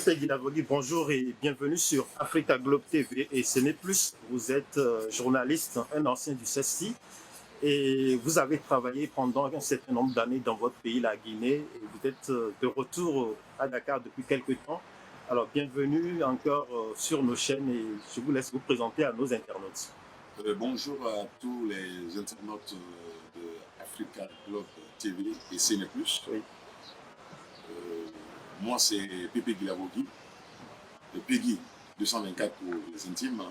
Mr. Guinavoli, bonjour et bienvenue sur Africa Globe TV et Ce n'est plus. Vous êtes journaliste, un ancien du CESTI et vous avez travaillé pendant un certain nombre d'années dans votre pays, la Guinée, et vous êtes de retour à Dakar depuis quelques temps. Alors, bienvenue encore sur nos chaînes et je vous laisse vous présenter à nos internautes. Bonjour à tous les internautes de Africa Globe TV et Ce n'est plus. Oui. Moi, c'est Pépé Guilavogui, de Peggy 224 pour les intimes.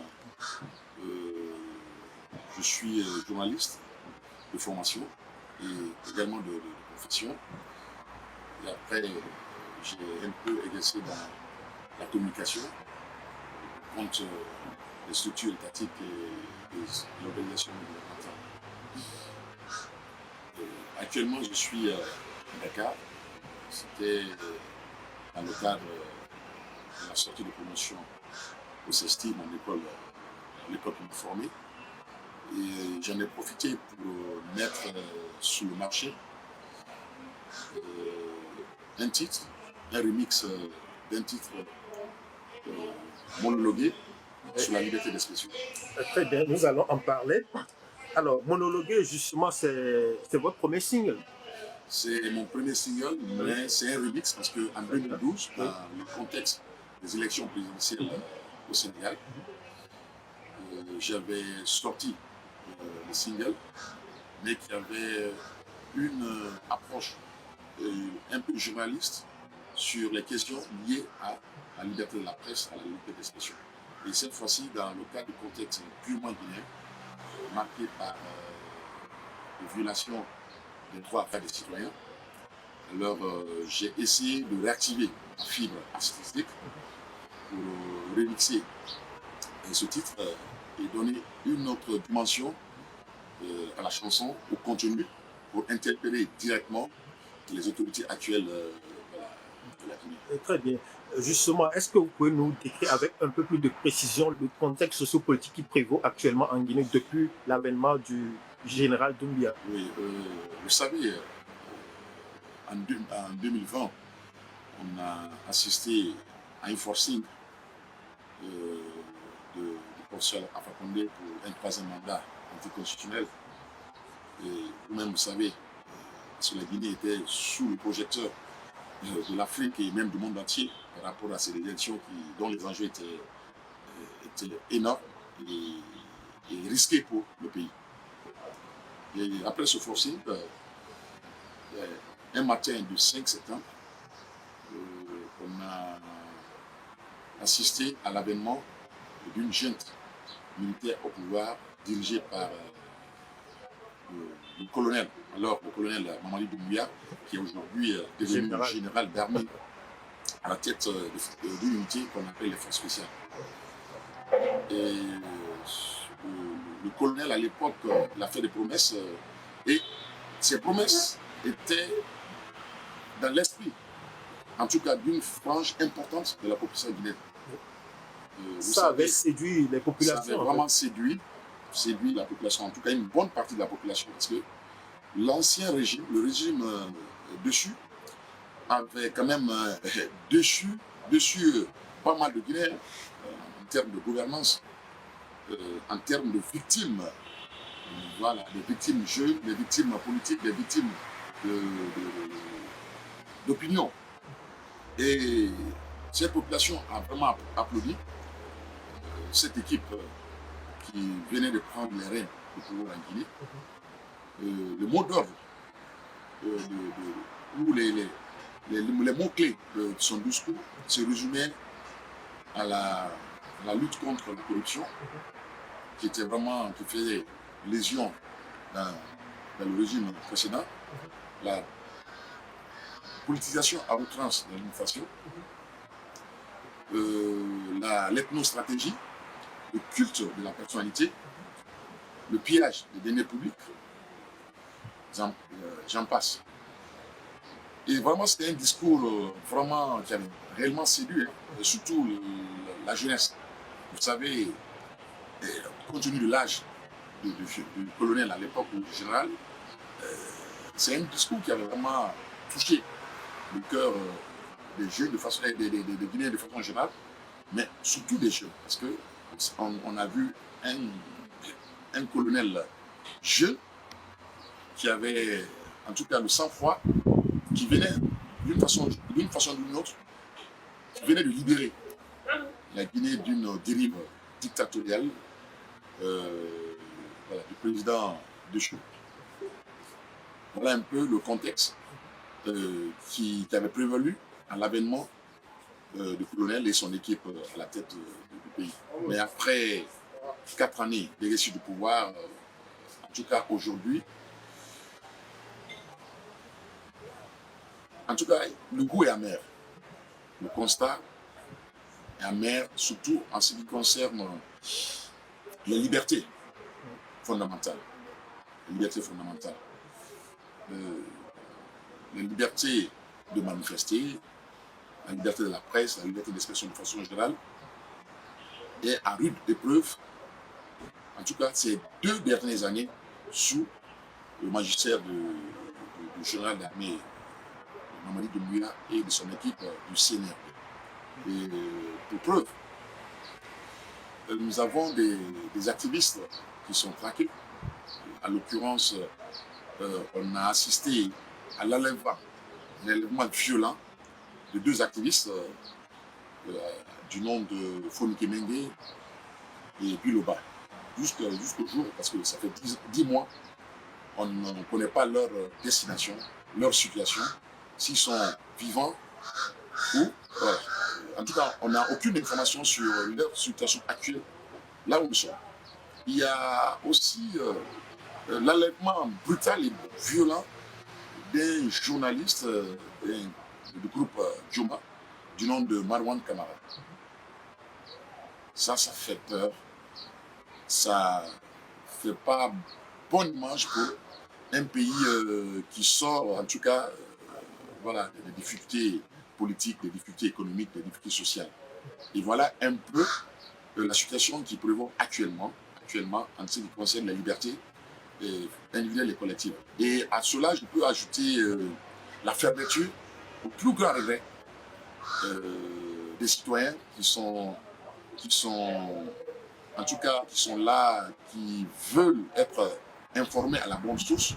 Je suis journaliste de formation et également de profession. Et après, j'ai un peu exercé dans la communication contre les structures étatiques et l'organisation gouvernementale. Actuellement, je suis à Dakar. C'était dans le cadre de la sortie de promotion au CESTI, mon école, l'école qui m'a formé. Et j'en ai profité pour mettre sur le marché un titre, un remix d'un titre monologué sur la liberté d'expression. Très bien, nous allons en parler. Alors, Monologuer, justement, c'est votre premier single. C'est mon premier single, mais c'est un remix parce qu'en 2012, dans le contexte des élections présidentielles au Sénégal, j'avais sorti le single, mais qui avait une approche un peu journaliste sur les questions liées à la liberté de la presse, à la liberté d'expression. Et cette fois-ci, dans le cadre du contexte purement guinéen, marqué par les violations des droits des citoyens, alors j'ai essayé de réactiver la fibre artistique pour remixer ce titre et donner une autre dimension à la chanson, au contenu, pour interpeller directement les autorités actuelles de la Guinée. Très bien. Justement, est-ce que vous pouvez nous décrire avec un peu plus de précision le contexte sociopolitique qui prévaut actuellement en Guinée depuis l'avènement du général Doumbia? Oui, vous savez, en 2020, on a assisté à un forcing du professeur Alpha Condé pour un troisième mandat anticonstitutionnel. Et vous-même, vous savez, parce que la Guinée était sous le projecteur de l'Afrique et même du monde entier par rapport à ces élections dont les enjeux étaient énormes et risqués pour le pays. Et après ce forcing, un matin du 5 septembre, on a assisté à l'avènement d'une junte militaire au pouvoir dirigée par le colonel, alors le colonel Mamadi Doumbouya, qui est aujourd'hui devenu général d'armée à la tête d'une unité qu'on appelle les forces spéciales. Et le colonel à l'époque, il a fait des promesses et ces promesses étaient dans l'esprit, en tout cas d'une frange importante de la population guinéenne. Ça avait séduit les populations. Ça avait vraiment séduit la population, en tout cas une bonne partie de la population, parce que l'ancien régime, le régime dessus, avait quand même dessus pas mal de Guinéens en termes de gouvernance, en termes de victimes, voilà, les victimes jeunes, les victimes politiques, les victimes d'opinion. Et cette population a vraiment applaudi cette équipe qui venait de prendre les rênes du pouvoir en Guinée. Le mot d'ordre ou les mots-clés de son discours se résumaient à la lutte contre la corruption, qui faisait lésion dans le régime précédent, la politisation à outrance de l'administration, l'ethnostratégie, le culte de la personnalité, le pillage des deniers publics, j'en passe. Et vraiment, c'était un discours vraiment qui avait réellement séduit, et surtout la jeunesse. Vous savez, compte tenu de l'âge du colonel à l'époque, ou du général, c'est un discours qui avait vraiment touché le cœur des jeunes de façon, des Guinéens de façon générale, mais surtout des jeunes. Parce que on a vu un colonel jeune qui avait en tout cas le sang-froid, qui venait d'une façon ou d'une autre, qui venait de libérer la Guinée d'une dérive dictatoriale voilà, du président de Chou. Voilà un peu le contexte qui avait prévalu à l'avènement du colonel et son équipe à la tête du pays. Mais après 4 années d'exercice du pouvoir, en tout cas aujourd'hui, en tout cas, le goût est amer. Le constat est amer, surtout en ce qui concerne les libertés fondamentales. Les libertés fondamentales. La liberté de manifester, la liberté de la presse, la liberté d'expression de façon générale, est à rude épreuve, en tout cas ces 2 dernières années, sous le magistère du général d'armée Mamadi Doumbouya et de son équipe du CNRD. Et pour preuve, nous avons des activistes qui sont traqués. En l'occurrence, on a assisté à l'enlèvement violent de 2 activistes du nom de Fonike Mengue et Biloba. Jusqu'au jour, parce que ça fait 10 mois, on ne connaît pas leur destination, leur situation, s'ils sont vivants ou... en tout cas, on n'a aucune information sur leur situation actuelle, là où ils sont. Il y a aussi l'enlèvement brutal et violent d'un journaliste du groupe Djoma, du nom de Marwan Kamara. Ça fait peur. Ça ne fait pas bonne image pour un pays qui sort, en tout cas, voilà, des difficultés politiques, des difficultés économiques, des difficultés sociales. Et voilà un peu la situation qui prévaut actuellement en ce qui concerne la liberté individuelle et collective. Et à cela, je peux ajouter la fermeture, au plus grand regret, des citoyens qui sont en tout cas, qui sont là, qui veulent être informés à la bonne source,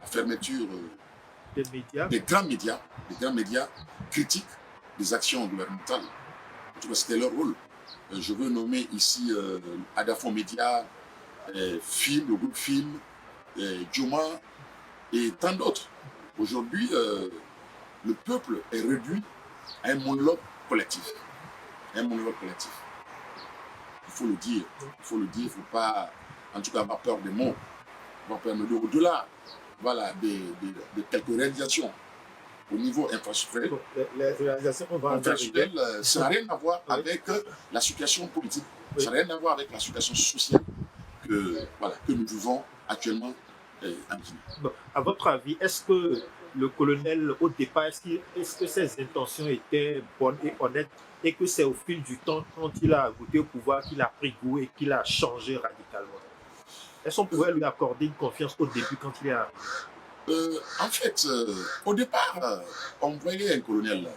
la fermeture des grands médias critiques des actions gouvernementales. En tout cas, c'était leur rôle. Je veux nommer ici Adafon Média, Film, le groupe Film, Djoma et tant d'autres. Aujourd'hui, le peuple est réduit à un monologue collectif. Un monologue collectif. Il faut le dire, il ne faut pas, en tout cas, avoir peur des mots. Au-delà, voilà, de quelques réalisations au niveau infrastructurel. Les réalisations, on va en infrastructurel, ça n'a rien à voir avec la situation politique, ça n'a rien à voir avec la situation sociale que nous vivons actuellement en Guinée. Bon, à votre avis, est-ce que le colonel, au départ, est-ce que ses intentions étaient bonnes et honnêtes et que c'est au fil du temps, quand il a goûté au pouvoir, qu'il a pris goût et qu'il a changé radicalement? Est-ce qu'on pouvait lui accorder une confiance au début quand il est arrivé? En fait, au départ, on voyait un colonel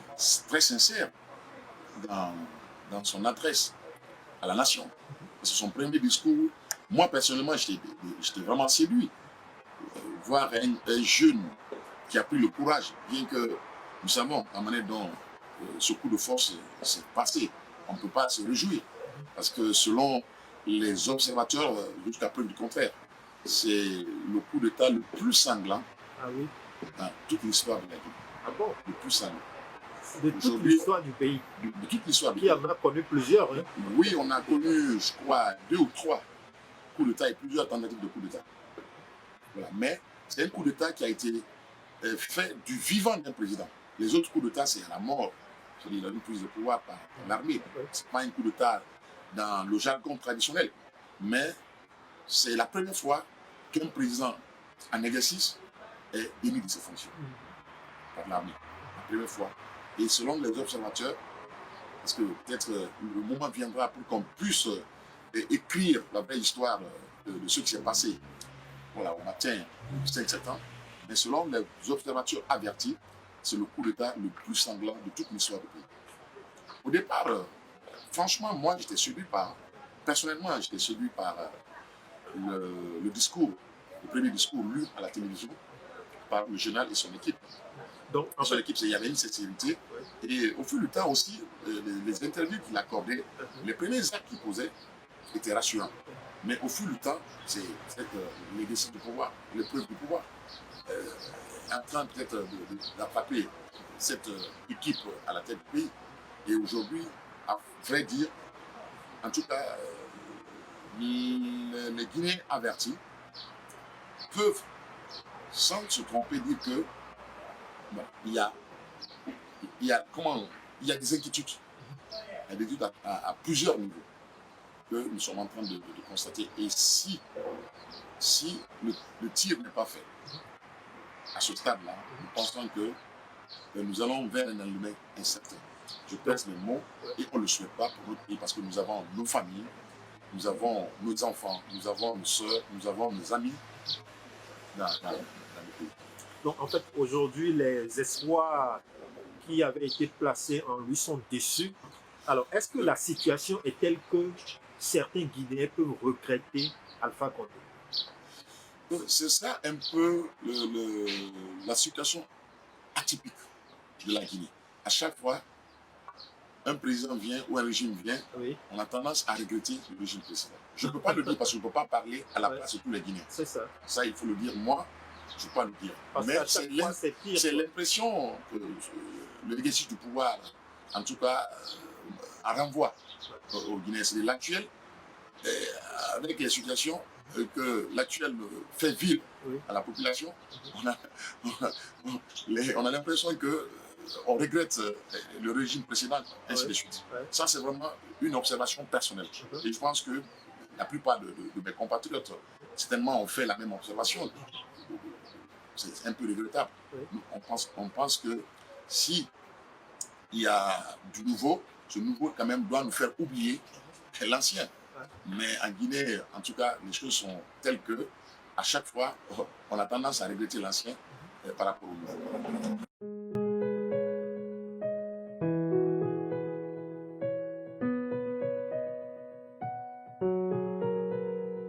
très sincère dans son adresse à la nation. C'est son premier discours. Moi, personnellement, j'étais vraiment séduit. Voir un jeune qui a pris le courage, bien que nous savons la manière dont ce coup de force s'est passé. On ne peut pas se réjouir. Parce que selon les observateurs, jusqu'à preuve du contraire, c'est le coup d'État le plus sanglant dans toute l'histoire de la Guinée. Ah bon? Le plus sanglant. De toute l'histoire du pays. De toute l'histoire du pays. Qui en a connu plusieurs. Hein? Oui, on a connu, je crois, 2 ou 3 coups d'État et plusieurs tentatives de coup d'État. Voilà. Mais c'est un coup d'État qui a été fait du vivant d'un président. Les autres coups d'État, c'est à la mort. C'est-à-dire une prise de pouvoir par l'armée. Ce n'est pas un coup d'État dans le jargon traditionnel. Mais c'est la première fois qu'un président en exercice est démis de ses fonctions par l'armée. La première fois. Et selon les observateurs, parce que peut-être le moment viendra pour qu'on puisse écrire la vraie histoire de ce qui s'est passé voilà, au matin du 5 septembre, mais selon les observateurs avertis, c'est le coup d'État le plus sanglant de toute l'histoire du pays. Au départ, franchement, moi, personnellement, j'étais séduit par le discours, le premier discours lu à la télévision par le général et son équipe. Donc, en Son fait, équipe, il y avait une sincérité. Et au fil du temps aussi, les interviews qu'il accordait, les premiers actes qu'il posait étaient rassurants. Mais au fil du temps, c'est cette legacy du pouvoir, l'épreuve du pouvoir, en train peut-être d'attraper cette équipe à la tête du pays. Et aujourd'hui, à vrai dire, en tout cas, les Guinéens avertis peuvent, sans se tromper, dire que bon, il y a des inquiétudes. Il y a des doutes à plusieurs niveaux que nous sommes en train de constater. Et si le tir n'est pas fait à ce stade-là, nous pensons que nous allons vers un lendemain incertain. Je pèse mes mots et on ne le souhaite pas pour notre pays parce que nous avons nos familles, nous avons nos enfants, nous avons nos soeurs, nous avons nos amis dans le pays. donc, en fait, aujourd'hui, les espoirs qui avaient été placés en lui sont déçus. Alors, est-ce que la situation est telle que certains Guinéens peuvent regretter Alpha Condé? C'est ça un peu la situation atypique de la Guinée. À chaque fois, un président vient ou un régime vient, Oui, on a tendance à regretter le régime précédent. Je ne peux pas le dire parce que je ne peux pas parler à la place de tous les Guinéens. c'est ça. Ça, il faut le dire. Moi, je ne peux pas le dire. Parce Mais qu'à chaque fois, c'est pire. c'est l'impression que le legacy du pouvoir, en tout cas, renvoie aux Guinéens. C'est l'actuel, avec les situations que l'actuel fait vivre Oui. à la population. On a l'impression que on regrette le régime précédent, ainsi de suite. Ouais. Ça, c'est vraiment une observation personnelle. Et je pense que la plupart de mes compatriotes, certainement, ont fait la même observation. C'est un peu regrettable. Oui. On pense que si il y a du nouveau, ce nouveau, quand même, doit nous faire oublier l'ancien. Mais en Guinée, en tout cas, les choses sont telles que, à chaque fois, on a tendance à regretter l'ancien par rapport au nouveau.